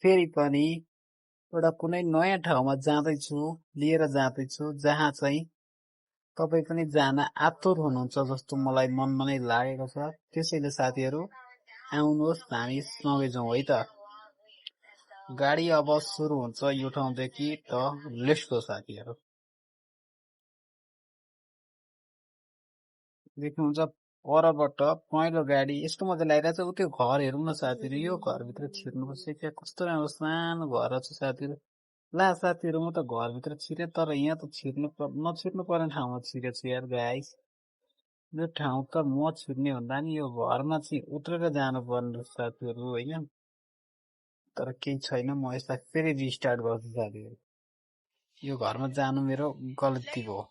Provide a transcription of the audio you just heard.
फेरि पनि एउटा कुनै नयाँ ठाउँमा लिएर जाँदैछु जहाँ चाहिँ तपाईँ पनि जान आतुर हुनुहुन्छ जस्तो मलाई मनमा नै लागेको छ। त्यसैले साथीहरू आउनुहोस् हामी सँगै जाउँ है त। गाडी अब सुरु हुन्छ यो ठाउँदेखि त लेट्स गो साथीहरू। देख्नुहुन्छ परबाट पहिलो गाडी यस्तो मजा लागिरहेछ। उ त्यो घर हेरौँ न साथीहरू, यो घरभित्र छिर्नुपर्छ क्या। कस्तो राम्रो सानो घर छ साथीहरू। ला साथीहरू म त घरभित्र छिरेँ तर यहाँ त नछिर्नु पर्ने ठाउँमा छिरेछु यार गाइस। यो ठाउँ त म छिर्ने भन्दा नि यो घरमा चाहिँ उत्रेर जानु पर्ने साथीहरू होइन। तर केही छैन, म यसलाई फेरि रिस्टार्ट गर्छु साथीहरू। यो घरमा जानु मेरो गल्ती भयो।